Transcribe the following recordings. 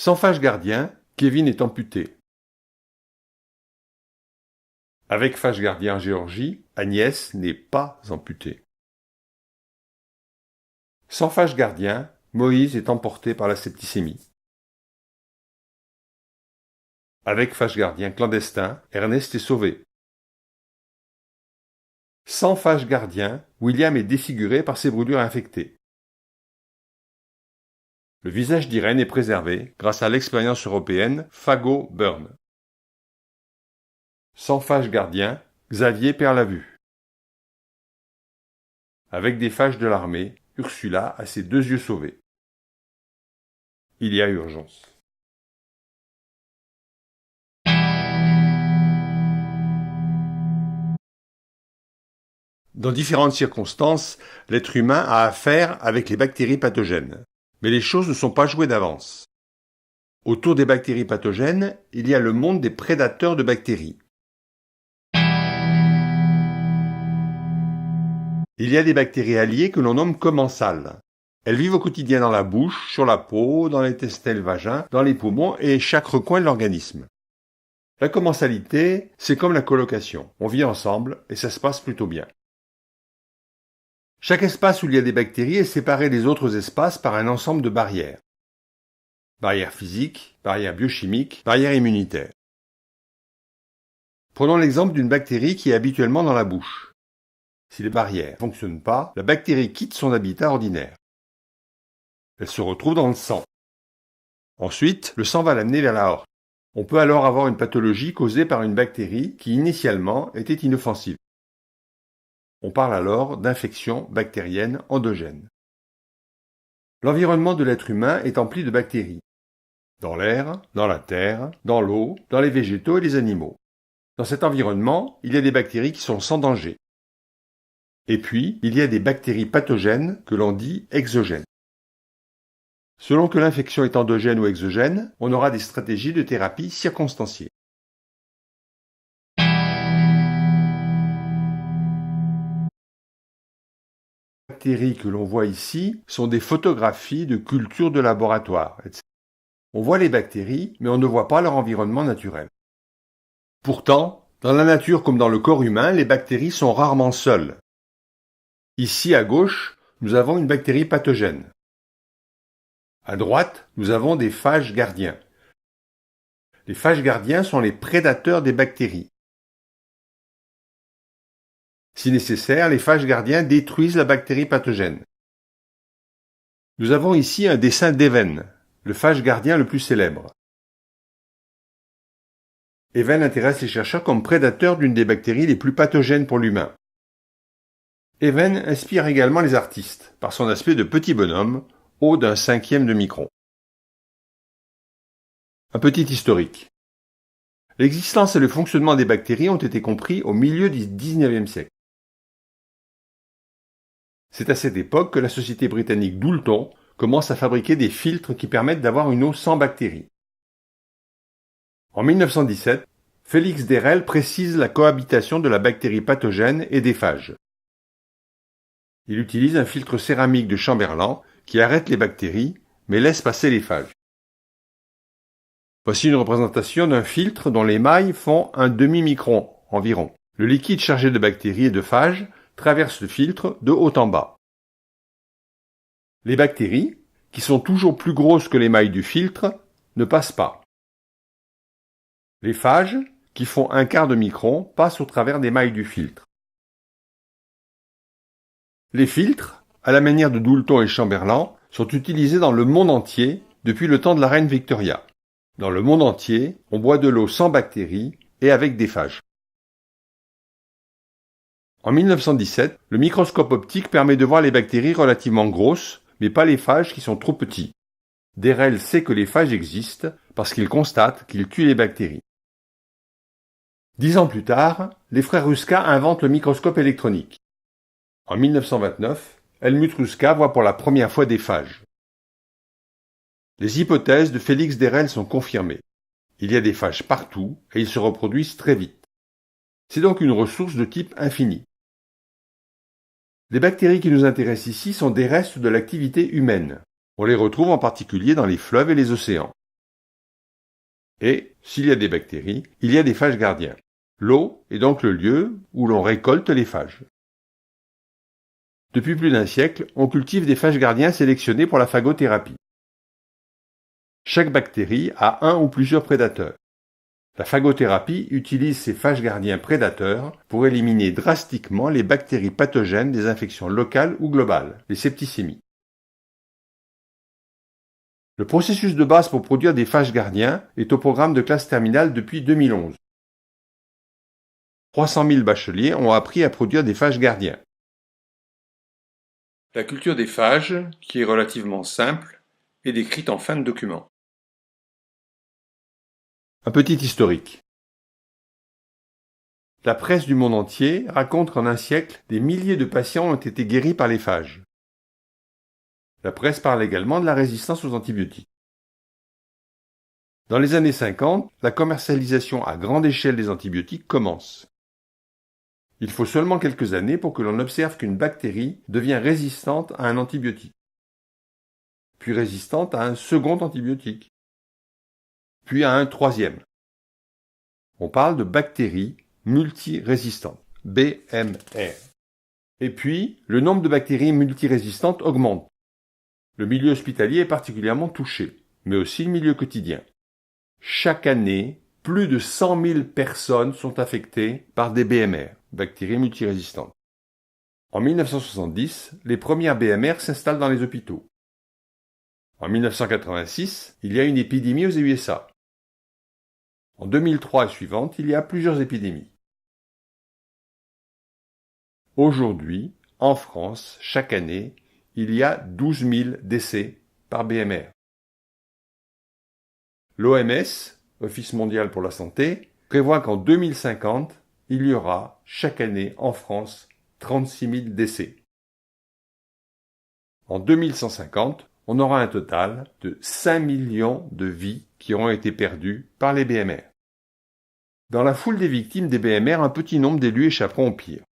Sans phage gardien, Kevin est amputé. Avec phage gardien en Géorgie, Agnès n'est pas amputée. Sans phage gardien, Moïse est emporté par la septicémie. Avec phage gardien clandestin, Ernest est sauvé. Sans phage gardien, William est défiguré par ses brûlures infectées. Le visage d'Irène est préservé grâce à l'expérience européenne Fago-Burn. Sans phage gardien, Xavier perd la vue. Avec des phages de l'armée, Ursula a ses 2 yeux sauvés. Il y a urgence. Dans différentes circonstances, l'être humain a affaire avec les bactéries pathogènes. Mais les choses ne sont pas jouées d'avance. Autour des bactéries pathogènes, il y a le monde des prédateurs de bactéries. Il y a des bactéries alliées que l'on nomme commensales. Elles vivent au quotidien dans la bouche, sur la peau, dans l'intestin et le vagin, dans les poumons et chaque recoin de l'organisme. La commensalité, c'est comme la colocation. On vit ensemble et ça se passe plutôt bien. Chaque espace où il y a des bactéries est séparé des autres espaces par un ensemble de barrières. Barrières physiques, barrières biochimiques, barrières immunitaires. Prenons l'exemple d'une bactérie qui est habituellement dans la bouche. Si les barrières ne fonctionnent pas, la bactérie quitte son habitat ordinaire. Elle se retrouve dans le sang. Ensuite, le sang va l'amener vers la horte. On peut alors avoir une pathologie causée par une bactérie qui initialement était inoffensive. On parle alors d'infection bactérienne endogène. L'environnement de l'être humain est empli de bactéries. Dans l'air, dans la terre, dans l'eau, dans les végétaux et les animaux. Dans cet environnement, il y a des bactéries qui sont sans danger. Et puis, il y a des bactéries pathogènes que l'on dit exogènes. Selon que l'infection est endogène ou exogène, on aura des stratégies de thérapie circonstanciées. Les bactéries que l'on voit ici sont des photographies de cultures de laboratoire, etc. On voit les bactéries, mais on ne voit pas leur environnement naturel. Pourtant, dans la nature comme dans le corps humain, les bactéries sont rarement seules. Ici, à gauche, nous avons une bactérie pathogène. À droite, nous avons des phages gardiens. Les phages gardiens sont les prédateurs des bactéries. Si nécessaire, les phages gardiens détruisent la bactérie pathogène. Nous avons ici un dessin d'Even, le phage gardien le plus célèbre. Even intéresse les chercheurs comme prédateur d'une des bactéries les plus pathogènes pour l'humain. Even inspire également les artistes, par son aspect de petit bonhomme, haut d'un 1/5 de micron. Un petit historique. L'existence et le fonctionnement des bactéries ont été compris au milieu du XIXe siècle. C'est à cette époque que la société britannique Doulton commence à fabriquer des filtres qui permettent d'avoir une eau sans bactéries. En 1917, Félix Derel précise la cohabitation de la bactérie pathogène et des phages. Il utilise un filtre céramique de Chamberland qui arrête les bactéries, mais laisse passer les phages. Voici une représentation d'un filtre dont les mailles font un demi-micron environ. Le liquide chargé de bactéries et de phages traverse le filtre de haut en bas. Les bactéries, qui sont toujours plus grosses que les mailles du filtre, ne passent pas. Les phages, qui font 1/4 de micron, passent au travers des mailles du filtre. Les filtres, à la manière de Doulton et Chamberland, sont utilisés dans le monde entier depuis le temps de la reine Victoria. Dans le monde entier, on boit de l'eau sans bactéries et avec des phages. En 1917, le microscope optique permet de voir les bactéries relativement grosses, mais pas les phages qui sont trop petits. Derel sait que les phages existent parce qu'il constate qu'ils tuent les bactéries. 10 ans plus tard, les frères Ruska inventent le microscope électronique. En 1929, Helmut Ruska voit pour la première fois des phages. Les hypothèses de Félix Derel sont confirmées. Il y a des phages partout et ils se reproduisent très vite. C'est donc une ressource de type infini. Les bactéries qui nous intéressent ici sont des restes de l'activité humaine. On les retrouve en particulier dans les fleuves et les océans. Et, s'il y a des bactéries, il y a des phages gardiens. L'eau est donc le lieu où l'on récolte les phages. Depuis plus d'un siècle, on cultive des phages gardiens sélectionnés pour la phagothérapie. Chaque bactérie a un ou plusieurs prédateurs. La phagothérapie utilise ces phages gardiens prédateurs pour éliminer drastiquement les bactéries pathogènes des infections locales ou globales, les septicémies. Le processus de base pour produire des phages gardiens est au programme de classe terminale depuis 2011. 300 000 bacheliers ont appris à produire des phages gardiens. La culture des phages, qui est relativement simple, est décrite en fin de document. Un petit historique. La presse du monde entier raconte qu'en un siècle, des milliers de patients ont été guéris par les phages. La presse parle également de la résistance aux antibiotiques. Dans les années 50, la commercialisation à grande échelle des antibiotiques commence. Il faut seulement quelques années pour que l'on observe qu'une bactérie devient résistante à un antibiotique, puis résistante à un second antibiotique, puis à un troisième. On parle de bactéries multirésistantes, BMR. Et puis, le nombre de bactéries multirésistantes augmente. Le milieu hospitalier est particulièrement touché, mais aussi le milieu quotidien. Chaque année, plus de 100 000 personnes sont affectées par des BMR, bactéries multirésistantes. En 1970, les premières BMR s'installent dans les hôpitaux. En 1986, il y a une épidémie aux USA. En 2003 et suivante, il y a plusieurs épidémies. Aujourd'hui, en France, chaque année, il y a 12 000 décès par BMR. L'OMS, Office mondial pour la santé, prévoit qu'en 2050, il y aura chaque année en France 36 000 décès. En 2150, on aura un total de 5 millions de vies qui auront été perdues par les BMR. Dans la foule des victimes des BMR, un petit nombre d'élus échapperont au pire.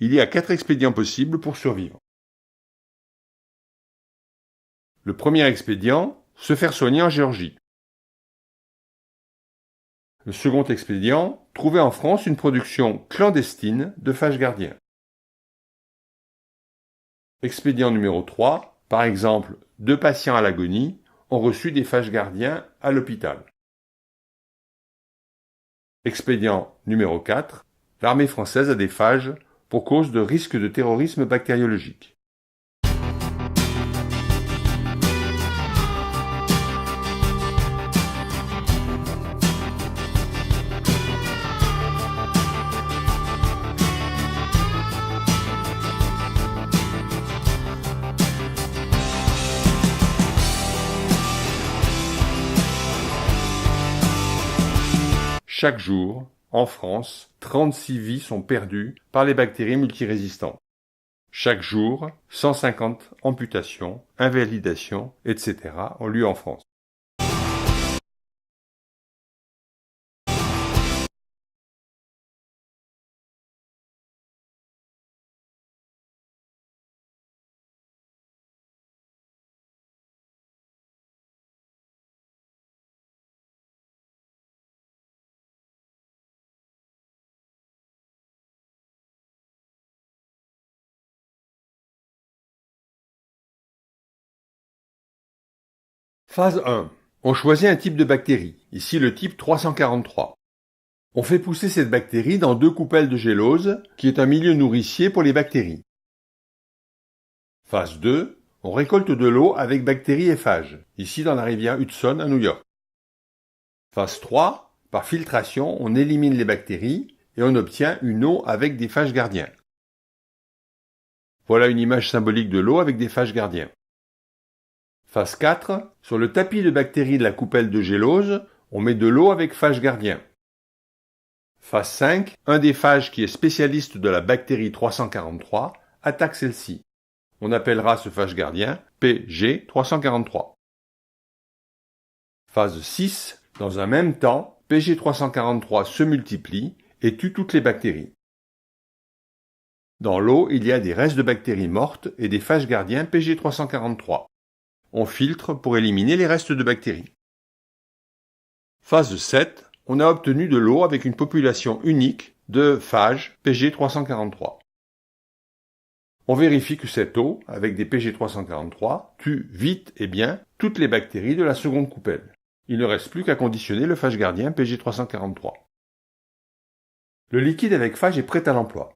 Il y a 4 expédients possibles pour survivre. Le premier expédient, se faire soigner en Géorgie. Le second expédient, trouver en France une production clandestine de phages gardiens. Expédient numéro 3, par exemple, 2 patients à l'agonie ont reçu des phages gardiens à l'hôpital. Expédient numéro 4, l'armée française a des phages pour cause de risque de terrorisme bactériologique. Chaque jour, en France, 36 vies sont perdues par les bactéries multirésistantes. Chaque jour, 150 amputations, invalidations, etc. ont lieu en France. Phase 1. On choisit un type de bactérie, ici le type 343. On fait pousser cette bactérie dans 2 coupelles de gélose, qui est un milieu nourricier pour les bactéries. Phase 2. On récolte de l'eau avec bactéries et phages, ici dans la rivière Hudson à New York. Phase 3. Par filtration, on élimine les bactéries et on obtient une eau avec des phages gardiens. Voilà une image symbolique de l'eau avec des phages gardiens. Phase 4. Sur le tapis de bactéries de la coupelle de gélose, on met de l'eau avec phages gardiens. Phase 5. Un des phages qui est spécialiste de la bactérie 343 attaque celle-ci. On appellera ce phage gardien PG343. Phase 6. Dans un même temps, Pg343 se multiplie et tue toutes les bactéries. Dans l'eau, il y a des restes de bactéries mortes et des phages gardiens Pg343. On filtre pour éliminer les restes de bactéries. Phase 7, on a obtenu de l'eau avec une population unique de phages Pg343. On vérifie que cette eau, avec des Pg343, tue vite et bien toutes les bactéries de la seconde coupelle. Il ne reste plus qu'à conditionner le phage gardien Pg343. Le liquide avec phage est prêt à l'emploi.